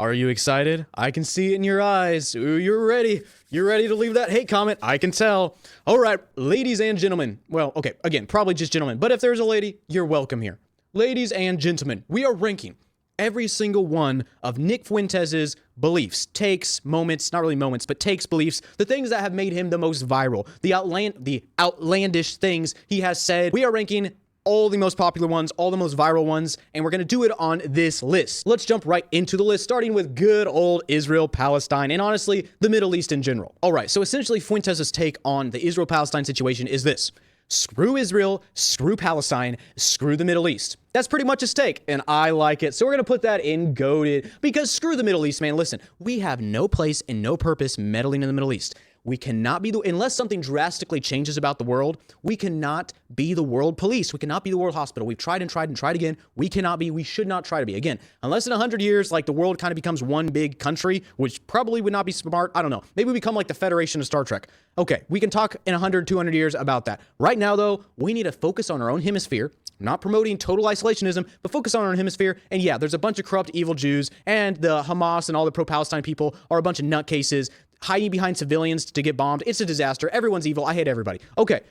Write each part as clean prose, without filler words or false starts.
Are you excited? I can see it in your eyes. Ooh, you're ready. You're ready to leave that hate comment. I can tell. All right, ladies and gentlemen. Well, okay, again, probably just gentlemen. But if there's a lady, you're welcome here. Ladies and gentlemen, we are ranking every single one of Nick Fuentes' beliefs, takes, moments, not really moments, but takes, beliefs, the things that have made him the most viral, the outlandish things he has said. We are ranking all the most popular ones, all the most viral ones, and we're going to do it on this list. Let's jump right into the list, starting with good old Israel-Palestine, and honestly, the Middle East in general. All right, so essentially Fuentes' take on the Israel-Palestine situation is this: screw Israel, screw Palestine, screw the Middle East. That's pretty much his take, and I like it. So we're going to put that in goated, because screw the Middle East, man. Listen, we have no place and no purpose meddling in the Middle East. We cannot be unless something drastically changes about the world, we cannot be the world police. We cannot be the world hospital. We've tried and tried and tried again. We cannot be, we should not try to be. Again, unless in 100 years, like the world kind of becomes one big country, which probably would not be smart. I don't know. Maybe we become like the Federation of Star Trek. Okay, we can talk in 100, 200 years about that. Right now, though, we need to focus on our own hemisphere. Not promoting total isolationism, but focus on our own hemisphere. And yeah, there's a bunch of corrupt, evil Jews, and the Hamas and all the pro-Palestine people are a bunch of nutcases hiding behind civilians to get bombed. It's a disaster. Everyone's evil. I hate everybody. Okay.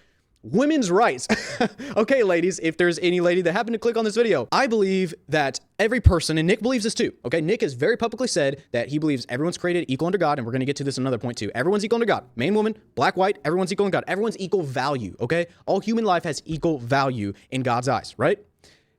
Women's rights. Okay, ladies, if there's any lady that happened to click on this video, I believe that every person, and Nick believes this too, okay? Nick has very publicly said that he believes everyone's created equal under God, and we're going to get to this in another point too. Everyone's equal under God. Man, woman, black, white, everyone's equal in God. Everyone's equal value, okay? All human life has equal value in God's eyes, right?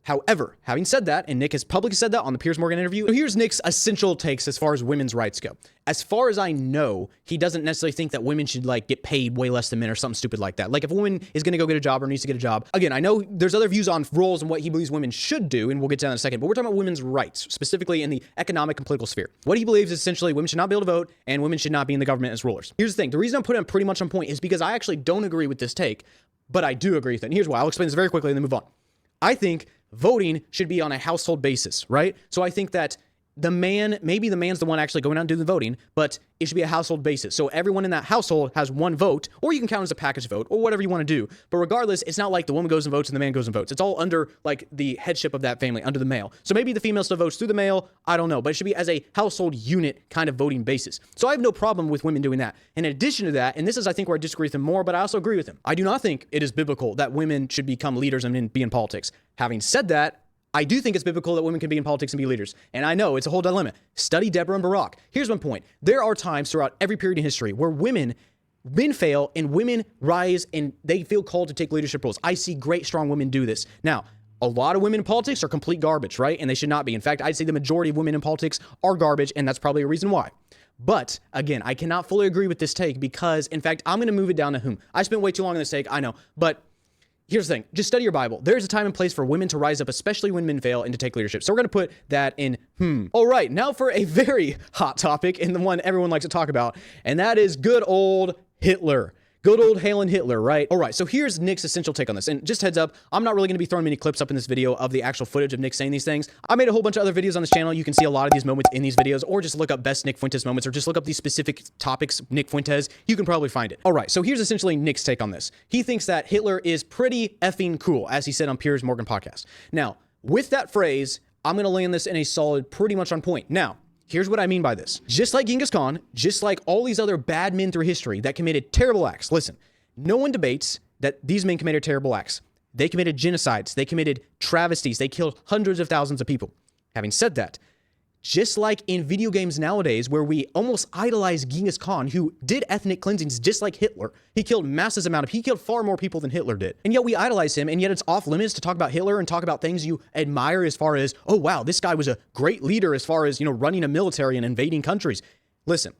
However, having said that, and Nick has publicly said that on the Piers Morgan interview, so here's Nick's essential takes as far as women's rights go. As far as I know, he doesn't necessarily think that women should like get paid way less than men or something stupid like that. Like if a woman is going to go get a job or needs to get a job, again, I know there's other views on roles and what he believes women should do, and we'll get to that in a second, but we're talking about women's rights, specifically in the economic and political sphere. What he believes is essentially women should not be able to vote and women should not be in the government as rulers. Here's the thing. The reason I'm putting him pretty much on point is because I actually don't agree with this take, but I do agree with it. And here's why. I'll explain this very quickly and then move on. I think voting should be on a household basis, right? So I think that the man, maybe the man's the one actually going out and doing the voting, but it should be a household basis. So everyone in that household has one vote, or you can count as a package vote, or whatever you want to do. But regardless, it's not like the woman goes and votes and the man goes and votes. It's all under like the headship of that family, under the male. So maybe the female still votes through the male. I don't know, but it should be as a household unit kind of voting basis. So I have no problem with women doing that. In addition to that, and this is I think where I disagree with him more, but I also agree with him. I do not think it is biblical that women should become leaders and be in politics. Having said that, I do think it's biblical that women can be in politics and be leaders. And I know it's a whole dilemma. Study Deborah and Barak. Here's my point. There are times throughout every period in history where men fail and women rise and they feel called to take leadership roles. I see great, strong women do this. Now, a lot of women in politics are complete garbage, right? And they should not be. In fact, I'd say the majority of women in politics are garbage, and that's probably a reason why. But again, I cannot fully agree with this take because, in fact, I'm going to move it down to whom. I spent way too long on this take, I know, but here's the thing. Just study your Bible. There's a time and place for women to rise up, especially when men fail, and to take leadership. So we're going to put that in All right, now for a very hot topic and the one everyone likes to talk about, and that is good old Hitler. Good old Halen Hitler, right? All right, so here's Nick's essential take on this. And just heads up, I'm not really going to be throwing many clips up in this video of the actual footage of Nick saying these things. I made a whole bunch of other videos on this channel. You can see a lot of these moments in these videos, or just look up best Nick Fuentes moments, or just look up these specific topics, Nick Fuentes. You can probably find it. All right, so here's essentially Nick's take on this. He thinks that Hitler is pretty effing cool, as he said on Piers Morgan podcast. Now, with that phrase, I'm going to land this in a solid, pretty much on point. Now, here's what I mean by this. Just like Genghis Khan, just like all these other bad men through history that committed terrible acts, listen, no one debates that these men committed terrible acts. They committed genocides. They committed travesties. They killed hundreds of thousands of people. Having said that, just like in video games nowadays where we almost idolize Genghis Khan, who did ethnic cleansings just like Hitler. He killed he killed far more people than Hitler did. And yet we idolize him, and yet it's off limits to talk about Hitler and talk about things you admire as far as, oh wow, this guy was a great leader as far as, running a military and invading countries. Listen,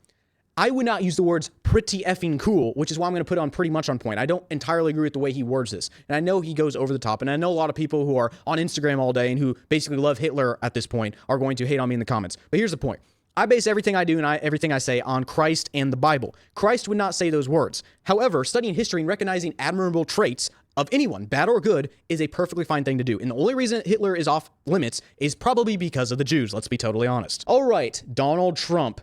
I would not use the words pretty effing cool, which is why I'm going to put on pretty much on point. I don't entirely agree with the way he words this. And I know he goes over the top. And I know a lot of people who are on Instagram all day and who basically love Hitler at this point are going to hate on me in the comments. But here's the point. I base everything I do and everything I say on Christ and the Bible. Christ would not say those words. However, studying history and recognizing admirable traits of anyone, bad or good, is a perfectly fine thing to do. And the only reason Hitler is off limits is probably because of the Jews. Let's be totally honest. All right, Donald Trump.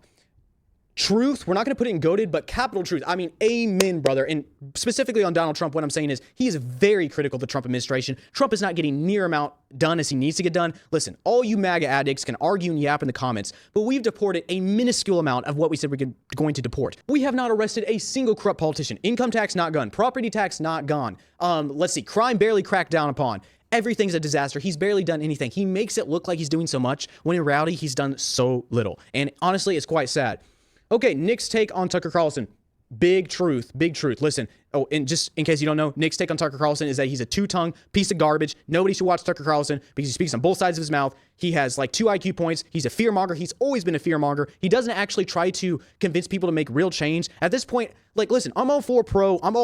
truth. We're not going to put it in goated, but capital truth. I mean, amen, brother. And specifically on Donald Trump, what I'm saying is he is very critical of the Trump administration. Trump is not getting near amount done as he needs to get done. Listen, all you MAGA addicts can argue and yap in the comments, but we've deported a minuscule amount of what we said we're going to deport. We have not arrested a single corrupt politician. Income tax not gone. Property tax not gone. Let's see, crime barely cracked down upon. Everything's a disaster. He's barely done anything. He makes it look like he's doing so much when in reality he's done so little. And honestly, it's quite sad. Okay, Nick's take on Tucker Carlson. Big truth, big truth. Listen, oh, and just in case you don't know, Nick's take on Tucker Carlson is that he's a two-tongued piece of garbage. Nobody should watch Tucker Carlson because he speaks on both sides of his mouth. He has like 2 IQ points. He's a fearmonger. He's always been a fearmonger. He doesn't actually try to convince people to make real change. At this point, like, listen, I'm all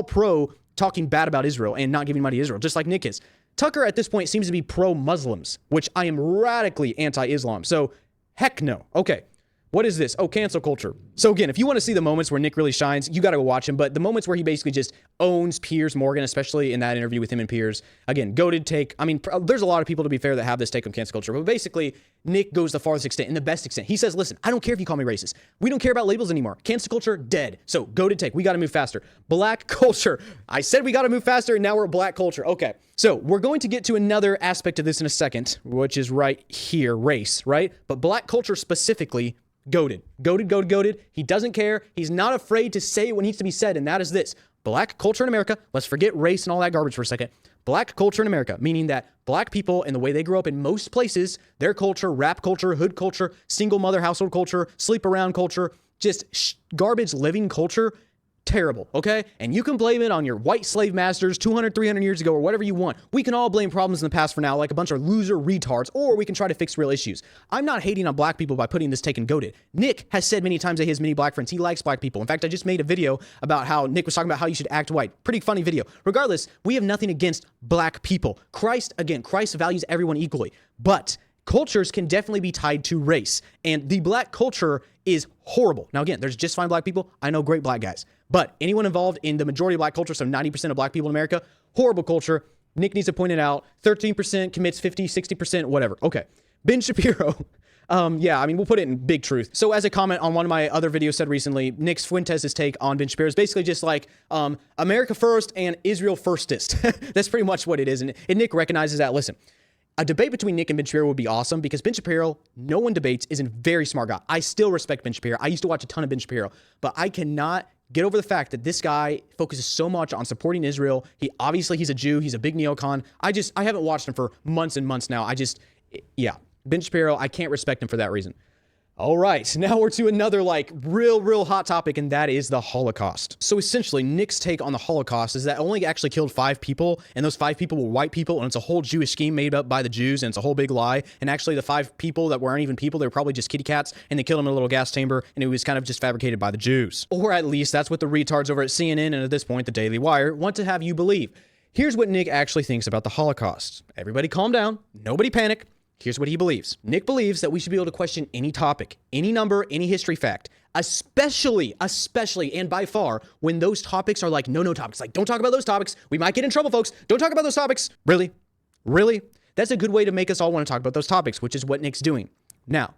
pro talking bad about Israel and not giving money to Israel, just like Nick is. Tucker at this point seems to be pro-Muslims, which I am radically anti-Islam. So heck no. Okay. What is this? Oh, cancel culture. So again, if you want to see the moments where Nick really shines, you got to go watch him. But the moments where he basically just owns Piers Morgan, especially in that interview with him and Piers, again, goated take. I mean, there's a lot of people, to be fair, that have this take on cancel culture. But basically, Nick goes the farthest extent and the best extent. He says, listen, I don't care if you call me racist. We don't care about labels anymore. Cancel culture, dead. So goated take. We got to move faster. Black culture. I said we got to move faster, and now we're black culture. Okay. So we're going to get to another aspect of this in a second, which is right here, race, right? But black culture specifically, goated. He doesn't care. He's not afraid to say what needs to be said, and that is this. Black culture in America, let's forget race and all that garbage for a second. Black culture in America, meaning that black people and the way they grow up in most places, their culture, rap culture, hood culture, single mother household culture, sleep around culture, just garbage living culture, terrible, okay? And you can blame it on your white slave masters 200, 300 years ago or whatever you want. We can all blame problems in the past for now, like a bunch of loser retards, or we can try to fix real issues. I'm not hating on black people by putting this take in goated. Nick has said many times that he has many black friends. He likes black people. In fact, I just made a video about how Nick was talking about how you should act white. Pretty funny video. Regardless, we have nothing against black people. Christ values everyone equally. But cultures can definitely be tied to race. And the black culture is horrible. Now, again, there's just fine black people. I know great black guys. But anyone involved in the majority of black culture, so 90% of black people in America, horrible culture. Nick needs to point it out. 13% commits 50, 60%, whatever. Okay. Ben Shapiro. Yeah, I mean, we'll put it in big truth. So as a comment on one of my other videos said recently, Nick's Fuentes' take on Ben Shapiro is basically just like America first and Israel firstest. That's pretty much what it is. And Nick recognizes that. Listen, a debate between Nick and Ben Shapiro would be awesome because Ben Shapiro, no one debates, is a very smart guy. I still respect Ben Shapiro. I used to watch a ton of Ben Shapiro, but I cannot get over the fact that this guy focuses so much on supporting Israel. He's a Jew. He's a big neocon. I haven't watched him for months and months now. Ben Shapiro, I can't respect him for that reason. All right, now we're to another real hot topic, and that is the Holocaust. So essentially, Nick's take on the Holocaust is that it only actually killed 5 people, and those 5 people were white people, and it's a whole Jewish scheme made up by the Jews, and it's a whole big lie. And actually, the 5 people that weren't even people, they were probably just kitty cats, and they killed them in a little gas chamber, and it was kind of just fabricated by the Jews. Or at least that's what the retards over at CNN and at this point, the Daily Wire, want to have you believe. Here's what Nick actually thinks about the Holocaust. Everybody calm down. Nobody panic. Here's what he believes. Nick believes that we should be able to question any topic, any number, any history fact, especially, and by far, when those topics are like no topics. Like, don't talk about those topics. We might get in trouble, folks. Don't talk about those topics. Really? That's a good way to make us all want to talk about those topics, which is what Nick's doing. Now,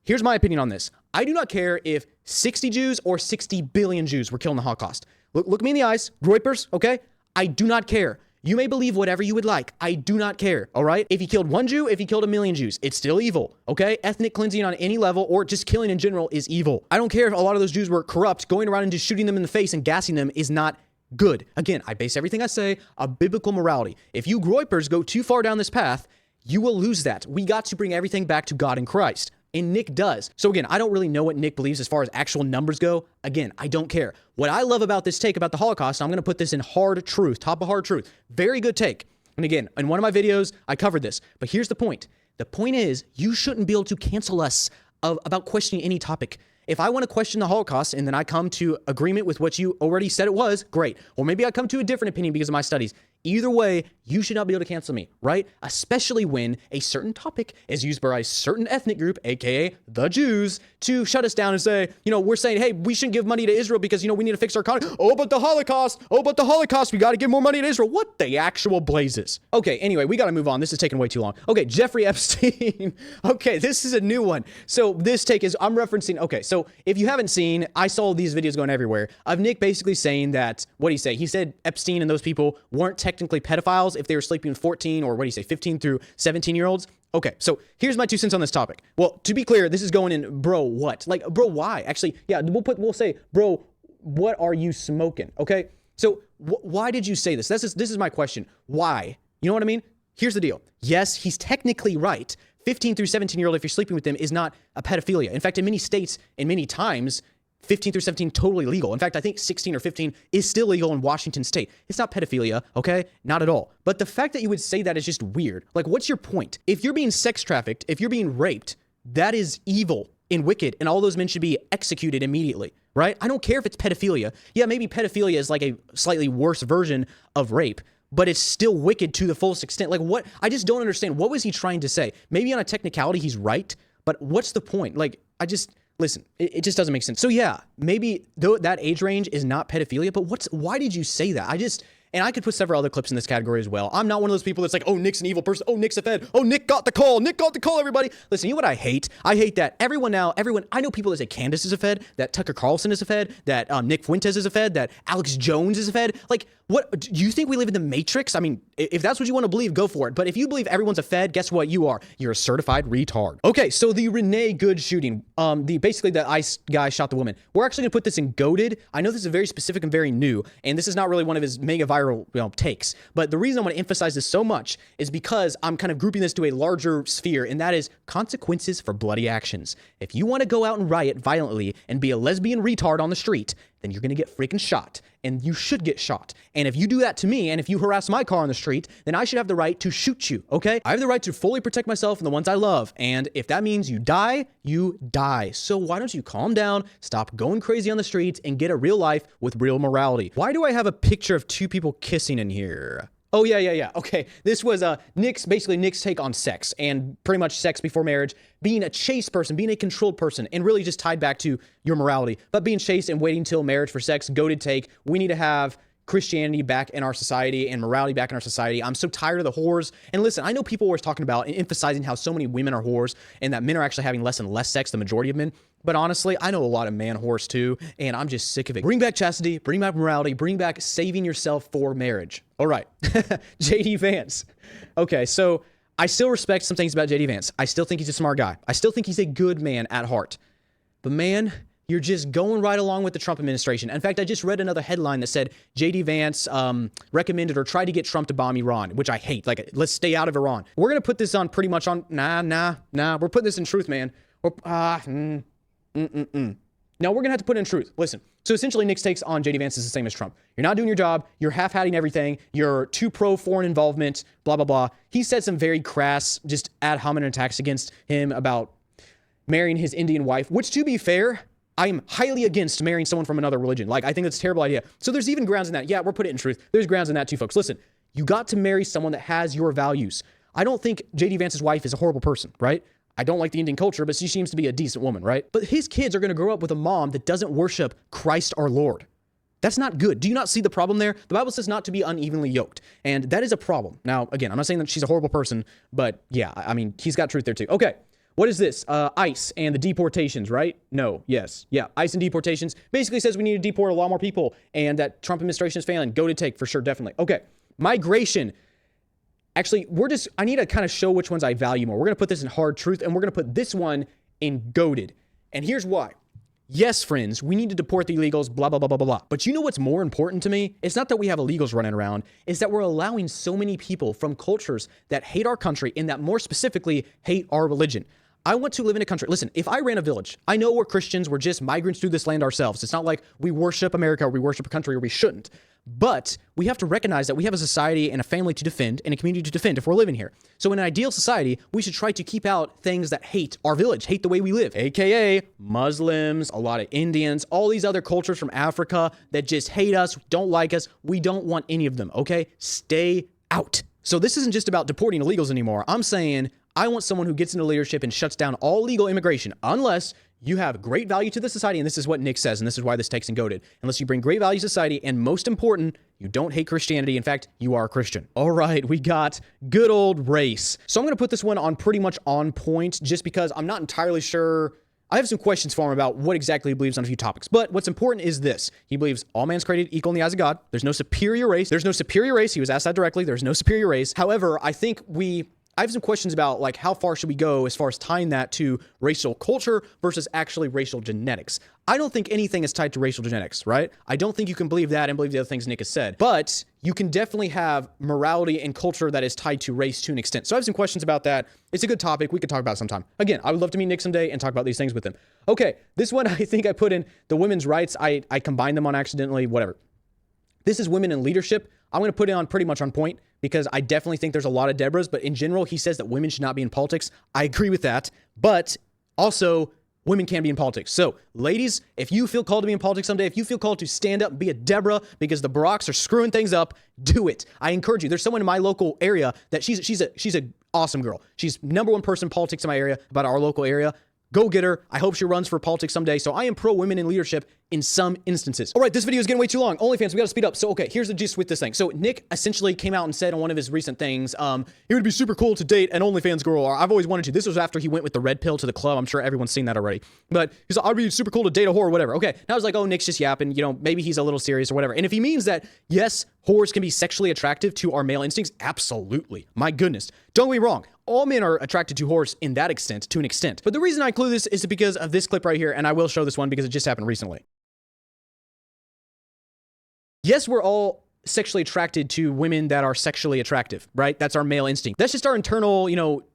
here's my opinion on this. I do not care if 60 Jews or 60 billion Jews were killed in the Holocaust. Look me in the eyes, Groypers, okay? I do not care. You may believe whatever you would like. I do not care, all right? If he killed 1 Jew, if he killed 1 million Jews, it's still evil, okay? Ethnic cleansing on any level or just killing in general is evil. I don't care if a lot of those Jews were corrupt. Going around and just shooting them in the face and gassing them is not good. Again, I base everything I say on biblical morality. If you Groypers go too far down this path, you will lose that. We got to bring everything back to God and Christ. And Nick does. So again, I don't really know what Nick believes as far as actual numbers go. Again, I don't care. What I love about this take about the Holocaust, I'm going to put this in hard truth, top of hard truth. Very good take. And again, in one of my videos, I covered this. But here's the point. The point is, you shouldn't be able to cancel us about questioning any topic. If I want to question the Holocaust and then I come to agreement with what you already said it was, great. Or maybe I come to a different opinion because of my studies. Either way, you should not be able to cancel me, right? Especially when a certain topic is used by a certain ethnic group, aka the Jews, to shut us down and say, we're saying, hey, we shouldn't give money to Israel because, we need to fix our economy. Oh, but the Holocaust. We got to give more money to Israel. What the actual blazes? Okay, anyway, we got to move on. This is taking way too long. Okay, Jeffery Epstein. Okay, this is a new one. So this take is, I'm referencing, okay, so if you haven't seen, I saw these videos going everywhere of Nick basically saying that, what did he say? He said Epstein and those people weren't technically pedophiles if they were sleeping with 14 or 15 through 17-year-olds. Okay, so here's my 2 cents on this topic. Well, to be clear, this is going in, bro, what? Like, bro, why? Actually, yeah, we'll say, bro, what are you smoking? Okay, so why did you say this? This is my question. Why? You know what I mean? Here's the deal. Yes, he's technically right. 15 through 17-year-old, if you're sleeping with them, is not a pedophilia. In fact, in many states and many times, 15 through 17, totally legal. In fact, I think 16 or 15 is still legal in Washington state. It's not pedophilia, okay? Not at all. But the fact that you would say that is just weird. Like, what's your point? If you're being sex trafficked, if you're being raped, that is evil and wicked, and all those men should be executed immediately, right? I don't care if it's pedophilia. Yeah, maybe pedophilia is like a slightly worse version of rape, but it's still wicked to the fullest extent. Like, what? I just don't understand. What was he trying to say? Maybe on a technicality, he's right, but what's the point? Like, listen, it just doesn't make sense. So yeah, maybe though that age range is not pedophilia, but why did you say that? And I could put several other clips in this category as well. I'm not one of those people that's like, oh, Nick's an evil person. Oh, Nick's a fed. Oh, Nick got the call. Everybody. Listen, you know what I hate? I hate that everyone, I know people that say Candace is a fed, that Tucker Carlson is a fed, that Nick Fuentes is a fed, that Alex Jones is a fed. Like, what, do you think we live in the Matrix? I mean, if that's what you want to believe, go for it. But if you believe everyone's a fed, guess what you are? You're a certified retard. Okay, so the Renee Good shooting, basically the ICE guy shot the woman. We're actually gonna put this in goated. I know this is very specific and very new, and this is not really one of his mega viral takes. But the reason I want to emphasize this so much is because I'm kind of grouping this to a larger sphere, and that is consequences for bloody actions. If you want to go out and riot violently and be a lesbian retard on the street, then you're gonna get freaking shot. And you should get shot. And if you do that to me, and if you harass my car on the street, then I should have the right to shoot you, okay? I have the right to fully protect myself and the ones I love. And if that means you die, you die. So why don't you calm down, stop going crazy on the streets, and get a real life with real morality? Why do I have a picture of 2 people kissing in here? Oh, yeah. Okay, this was Nick's take on sex, and pretty much sex before marriage, being a chaste person, being a controlled person, and really just tied back to your morality. But being chaste and waiting till marriage for sex, goated take. We need to have Christianity back in our society and morality back in our society. I'm so tired of the whores. And listen, I know people always talking about and emphasizing how so many women are whores and that men are actually having less and less sex, the majority of men. But honestly, I know a lot of man whores too, and I'm just sick of it. Bring back chastity, bring back morality, bring back saving yourself for marriage. All right, JD Vance. Okay, so I still respect some things about JD Vance. I still think he's a smart guy. I still think he's a good man at heart. But man, you're just going right along with the Trump administration. In fact, I just read another headline that said JD Vance recommended or tried to get Trump to bomb Iran, which I hate. Like, let's stay out of Iran. We're going to put this on pretty much on, nah. We're putting this in truth, man. No, we're going to have to put in truth. Listen. So essentially, Nick's takes on JD Vance is the same as Trump. You're not doing your job. You're half-hatting everything. You're too pro-foreign involvement, blah, blah, blah. He said some very crass, just ad hominem attacks against him about marrying his Indian wife, which, to be fair, I'm highly against marrying someone from another religion. Like, I think that's a terrible idea. So there's even grounds in that. Yeah, we're putting it in truth. There's grounds in that too, folks. Listen, you got to marry someone that has your values. I don't think JD Vance's wife is a horrible person, right? I don't like the Indian culture, but she seems to be a decent woman, right? But his kids are going to grow up with a mom that doesn't worship Christ our Lord. That's not good. Do you not see the problem there? The Bible says not to be unevenly yoked, and that is a problem. Now, again, I'm not saying that she's a horrible person, but yeah, I mean, he's got truth there too. Okay, what is this? ICE and the deportations, right? No, yes, yeah, ICE and deportations basically says we need to deport a lot more people, and that Trump administration is failing. Go to take for sure, definitely. Okay, migration. Actually, I need to kind of show which ones I value more. We're going to put this in hard truth, and we're going to put this one in goated. And here's why. Yes, friends, we need to deport the illegals, blah, blah, blah, blah, blah, blah. But you know what's more important to me? It's not that we have illegals running around. It's that we're allowing so many people from cultures that hate our country and that more specifically hate our religion. I want to live in a country. Listen, if I ran a village, I know we're Christians. We're just migrants through this land ourselves. It's not like we worship America or we worship a country or we shouldn't. But we have to recognize that we have a society and a family to defend and a community to defend if we're living here. So in an ideal society, we should try to keep out things that hate our village, hate the way we live, aka Muslims, a lot of Indians, all these other cultures from Africa that just hate us, don't like us. We don't want any of them, okay? Stay out. So this isn't just about deporting illegals anymore. I'm saying I want someone who gets into leadership and shuts down all legal immigration, unless you have great value to the society, and this is what Nick says, and this is why this takes and goated. Unless you bring great value to society, and most important, you don't hate Christianity. In fact, you are a Christian. All right, we got good old race. So I'm going to put this one on pretty much on point, just because I'm not entirely sure. I have some questions for him about what exactly he believes on a few topics. But what's important is this. He believes all man's created equal in the eyes of God. There's no superior race. There's no superior race. He was asked that directly. There's no superior race. However, I have some questions about like how far should we go as far as tying that to racial culture versus actually racial genetics. I don't think anything is tied to racial genetics, right? I don't think you can believe that and believe the other things Nick has said, but you can definitely have morality and culture that is tied to race to an extent. So I have some questions about that. It's a good topic. We could talk about it sometime. Again, I would love to meet Nick someday and talk about these things with him. Okay, this one I think I put in the women's rights. I combined them on accidentally, whatever. This is women in leadership. I'm going to put it on pretty much on point because I definitely think there's a lot of Deborahs, but in general, he says that women should not be in politics. I agree with that, but also women can be in politics. So ladies, if you feel called to be in politics someday, if you feel called to stand up and be a Deborah because the Baracks are screwing things up, do it. I encourage you. There's someone in my local area that she's a awesome girl. She's #1 person in politics in my area, about our local area. Go get her. I hope she runs for politics someday. So I am pro women in leadership in some instances. All right, this video is getting way too long. OnlyFans, we got to speed up. So, okay, here's the gist with this thing. So Nick essentially came out and said on one of his recent things, it would be super cool to date an OnlyFans girl. Or I've always wanted to. This was after he went with the red pill to the club. I'm sure everyone's seen that already. But he's like, I'd be super cool to date a whore or whatever. Okay, now I was like, oh, Nick's just yapping. You know, maybe he's a little serious or whatever. And if he means that, yes, whores can be sexually attractive to our male instincts, absolutely. My goodness. Don't get me wrong. All men are attracted to whores in that extent, to an extent. But the reason I include this is because of this clip right here, and I will show this one because it just happened recently. Yes, we're all sexually attracted to women that are sexually attractive, right? That's our male instinct. That's just our internal,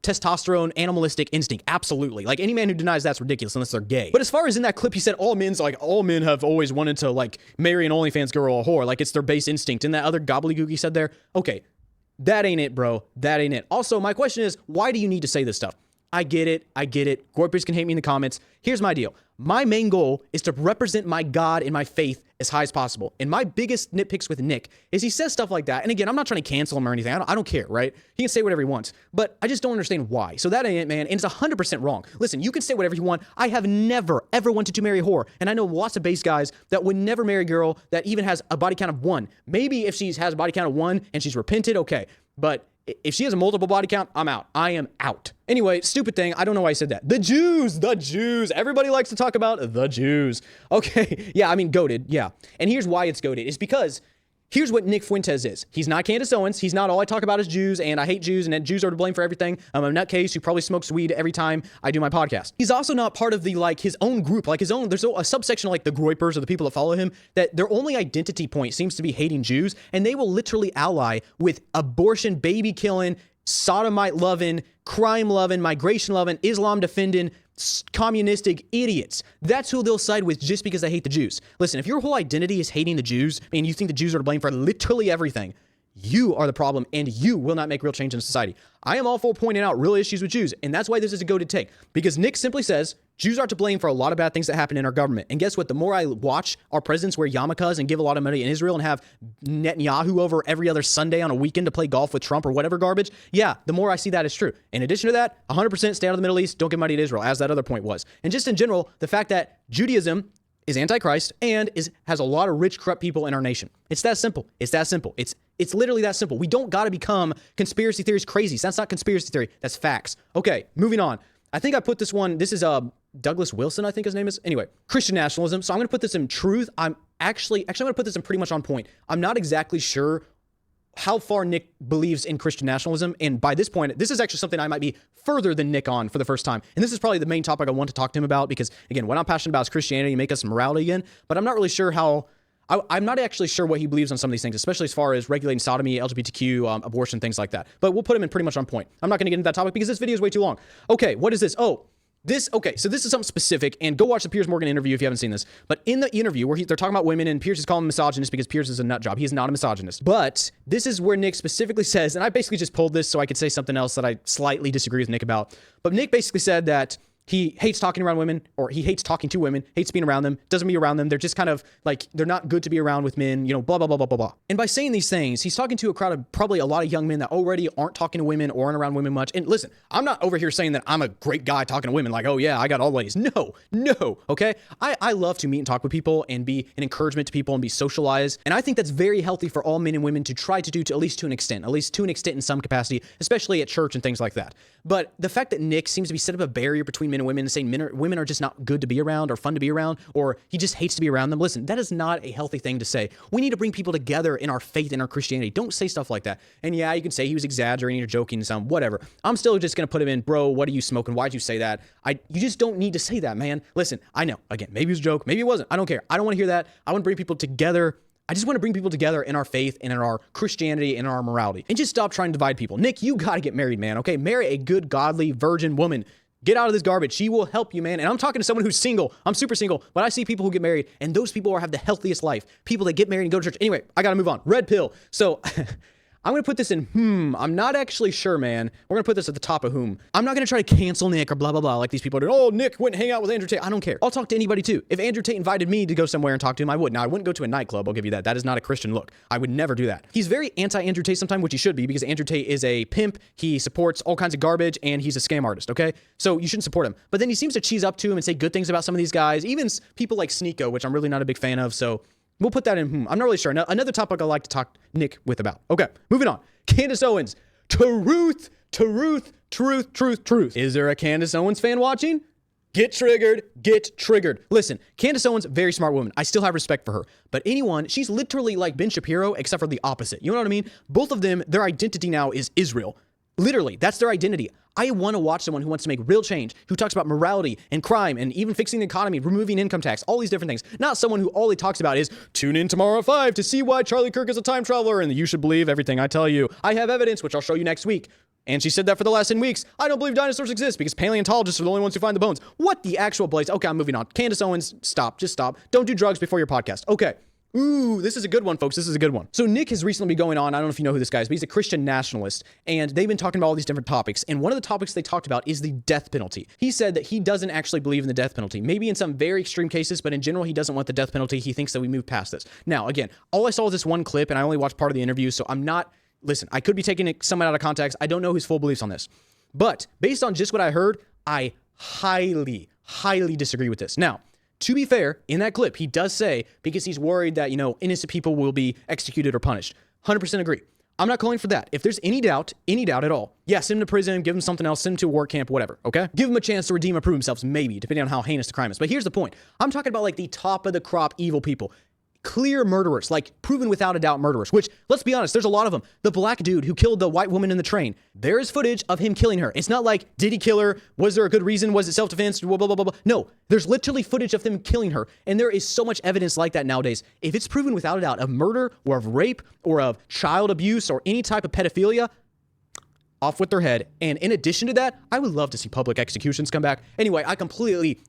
testosterone, animalistic instinct. Absolutely. Like any man who denies that's ridiculous unless they're gay. But as far as in that clip, he said all men have always wanted to marry an OnlyFans girl or a whore. Like it's their base instinct. And that other gobbledygook he said there, okay, that ain't it, bro. That ain't it. Also, my question is, why do you need to say this stuff? I get it. Gorpies can hate me in the comments. Here's my deal. My main goal is to represent my God and my faith as high as possible. And my biggest nitpicks with Nick is he says stuff like that. And again, I'm not trying to cancel him or anything. I don't care, right? He can say whatever he wants. But I just don't understand why. So that ain't it, man. And it's 100% wrong. Listen, you can say whatever you want. I have never, ever wanted to marry a whore. And I know lots of base guys that would never marry a girl that even has a body count of 1. Maybe if she has a body count of 1 and she's repented, okay. But if she has a multiple body count, I'm out. I am out. Anyway, stupid thing. I don't know why I said that. The Jews. Everybody likes to talk about the Jews. Okay. Yeah, I mean, goated. Yeah. And here's why it's goated. It's because here's what Nick Fuentes is. He's not Candace Owens. He's not all I talk about is Jews and I hate Jews and that Jews are to blame for everything. I'm a nutcase who probably smokes weed every time I do my podcast. He's also not part of the, his own group, there's a subsection like the Groypers or the people that follow him that their only identity point seems to be hating Jews, and they will literally ally with abortion, baby killing, sodomite loving, crime loving, migration loving, Islam defending, communistic idiots. That's who they'll side with just because they hate the Jews. Listen, if your whole identity is hating the Jews and you think the Jews are to blame for literally everything, you are the problem and you will not make real change in society. I am all for pointing out real issues with Jews, and that's why this is a goated take. Because Nick simply says, Jews are to blame for a lot of bad things that happen in our government. And guess what? The more I watch our presidents wear yarmulkes and give a lot of money in Israel and have Netanyahu over every other Sunday on a weekend to play golf with Trump or whatever garbage, yeah, the more I see that is true. In addition to that, 100% stay out of the Middle East, don't give money to Israel, as that other point was. And just in general, the fact that Judaism is antichrist and has a lot of rich, corrupt people in our nation. It's that simple. It's literally that simple. We don't got to become conspiracy theories crazy. That's not conspiracy theory. That's facts. Okay, moving on. I think I put this one. This is Douglas Wilson, I think his name is. Anyway, Christian nationalism. So I'm going to put this in truth. I'm going to put this in pretty much on point. I'm not exactly sure how far Nick believes in Christian nationalism. And by this point, this is actually something I might be further than Nick on for the first time. And this is probably the main topic I want to talk to him about because, again, what I'm passionate about is Christianity, make us morality again. But I'm not really sure I'm not actually sure what he believes on some of these things, especially as far as regulating sodomy, LGBTQ, abortion, things like that. But we'll put him in pretty much on point. I'm not going to get into that topic because this video is way too long. Okay, what is this? Oh, Okay, so this is something specific, and go watch the Piers Morgan interview if you haven't seen this. But in the interview where they're talking about women, and Piers is calling him misogynist because Piers is a nut job. He is not a misogynist. But this is where Nick specifically says, and I basically just pulled this so I could say something else that I slightly disagree with Nick about. But Nick basically said that he hates talking around women, or he hates talking to women, hates being around them, doesn't be around them. They're just kind of like, they're not good to be around with men, blah, blah, blah, blah, blah, blah. And by saying these things, he's talking to a crowd of probably a lot of young men that already aren't talking to women or aren't around women much. And listen, I'm not over here saying that I'm a great guy talking to women like, oh yeah, I got all the ladies. No, okay? I love to meet and talk with people and be an encouragement to people and be socialized. And I think that's very healthy for all men and women to try to do to at least to an extent in some capacity, especially at church and things like that. But the fact that Nick seems to be setting up a barrier between men and women and saying women are just not good to be around or fun to be around, or he just hates to be around them. Listen, that is not a healthy thing to say. We need to bring people together in our faith and our Christianity. Don't say stuff like that. And yeah, you can say he was exaggerating or joking some, whatever. I'm still just going to put him in, bro, what are you smoking? Why'd you say that? You just don't need to say that, man. Listen, I know, again, maybe it was a joke, maybe it wasn't. I don't care. I don't want to hear that. I want to bring people together. I just want to bring people together in our faith and in our Christianity and our morality. And just stop trying to divide people. Nick, you got to get married, man, okay? Marry a good, godly, virgin woman. Get out of this garbage. She will help you, man. And I'm talking to someone who's single. I'm super single, but I see people who get married, and those people have the healthiest life. People that get married and go to church. Anyway, I got to move on. Red pill. So I'm going to put this in I'm not actually sure, man. We're going to put this at the top of I'm not going to try to cancel Nick or blah, blah, blah, like these people are doing. Oh, Nick went and hang out with Andrew Tate. I don't care. I'll talk to anybody too. If Andrew Tate invited me to go somewhere and talk to him, I would. Now, I wouldn't go to a nightclub. I'll give you that. That is not a Christian look. I would never do that. He's very anti-Andrew Tate sometimes, which he should be, because Andrew Tate is a pimp. He supports all kinds of garbage, and he's a scam artist, okay? So you shouldn't support him. But then he seems to cheese up to him and say good things about some of these guys, even people like Sneeko, which I'm really not a big fan of. So we'll put that in I'm not really sure. Now, another topic I like to talk Nick with about. Okay, moving on. Candace Owens. Truth. Is there a Candace Owens fan watching? Get triggered. Listen, Candace Owens, very smart woman. I still have respect for her. But she's literally like Ben Shapiro, except for the opposite. You know what I mean? Both of them, their identity now is Israel. Literally, that's their identity. I want to watch someone who wants to make real change, who talks about morality and crime and even fixing the economy, removing income tax, all these different things. Not someone who all he talks about is tune in tomorrow at 5 to see why Charlie Kirk is a time traveler and you should believe everything I tell you. I have evidence, which I'll show you next week. And she said that for the last 10 weeks. I don't believe dinosaurs exist because paleontologists are the only ones who find the bones. What the actual blaze? Okay, I'm moving on. Candace Owens, stop. Just stop. Don't do drugs before your podcast. Okay. Ooh, this is a good one, folks. This is a good one. So Nick has recently been going on. I don't know if you know who this guy is, but he's a Christian nationalist. And they've been talking about all these different topics. And one of the topics they talked about is the death penalty. He said that he doesn't actually believe in the death penalty. Maybe in some very extreme cases, but in general, he doesn't want the death penalty. He thinks that we move past this. Now, again, all I saw was this one clip, and I only watched part of the interview, so I'm not... Listen, I could be taking it somewhat out of context. I don't know his full beliefs on this. But based on just what I heard, I highly disagree with this. Now, to be fair, in that clip, he does say, because he's worried that, innocent people will be executed or punished. 100% agree. I'm not calling for that. If there's any doubt at all, yeah, send him to prison, give him something else, send him to a work camp, whatever, okay? Give him a chance to redeem or prove themselves, maybe, depending on how heinous the crime is. But here's the point. I'm talking about like the top of the crop evil people. Clear murderers, like proven without a doubt murderers, which, let's be honest, there's a lot of them. The black dude who killed the white woman in the train, there is footage of him killing her. It's not like, did he kill her? Was there a good reason? Was it self-defense? Blah, blah, blah, blah. No, there's literally footage of them killing her. And there is so much evidence like that nowadays. If it's proven without a doubt of murder or of rape or of child abuse or any type of pedophilia, off with their head. And in addition to that, I would love to see public executions come back. Anyway, I completely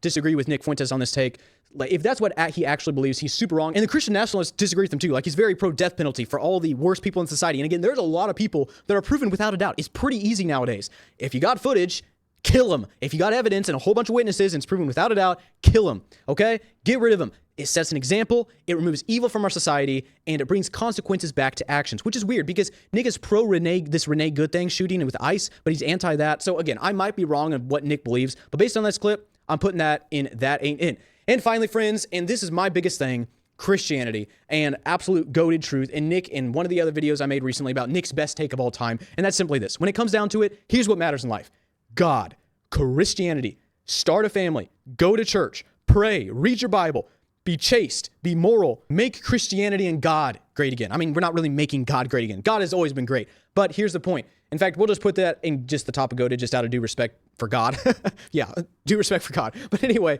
disagree with Nick Fuentes on this take. Like, if that's what he actually believes, he's super wrong. And the Christian nationalists disagree with him too. Like, he's very pro-death penalty for all the worst people in society. And again, there's a lot of people that are proven without a doubt. It's pretty easy nowadays. If you got footage, kill him. If you got evidence and a whole bunch of witnesses and it's proven without a doubt, kill him. Okay? Get rid of him. It sets an example, it removes evil from our society, and it brings consequences back to actions, which is weird because Nick is pro this Renee Good thing shooting with ice, but he's anti that. So again, I might be wrong on what Nick believes, but based on this clip, I'm putting that in That Ain't In. And finally, friends, and this is my biggest thing, Christianity and absolute goated truth. And Nick, in one of the other videos I made recently about Nick's best take of all time, and that's simply this. When it comes down to it, here's what matters in life. God, Christianity, start a family, go to church, pray, read your Bible, be chaste, be moral, make Christianity and God great again. I mean, we're not really making God great again. God has always been great. But here's the point. In fact, we'll just put that in just the top of goated, just out of due respect for God. Yeah, due respect for God. But anyway,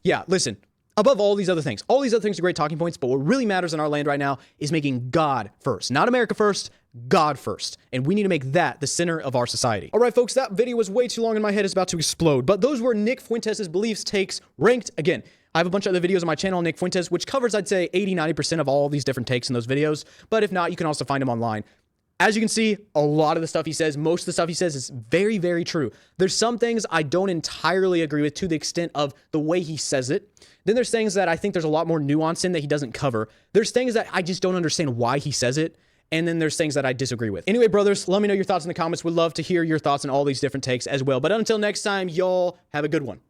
yeah, listen, above all these other things are great talking points, but what really matters in our land right now is making God first. Not America first, God first. And we need to make that the center of our society. All right, folks, that video was way too long and my head is about to explode. But those were Nick Fuentes' beliefs, takes, ranked. Again, I have a bunch of other videos on my channel on Nick Fuentes, which covers, I'd say, 80-90% of all these different takes in those videos. But if not, you can also find them online. As you can see, a lot of the stuff he says, most of the stuff he says is very, very true. There's some things I don't entirely agree with to the extent of the way he says it. Then there's things that I think there's a lot more nuance in that he doesn't cover. There's things that I just don't understand why he says it. And then there's things that I disagree with. Anyway, brothers, let me know your thoughts in the comments. Would love to hear your thoughts on all these different takes as well. But until next time, y'all have a good one.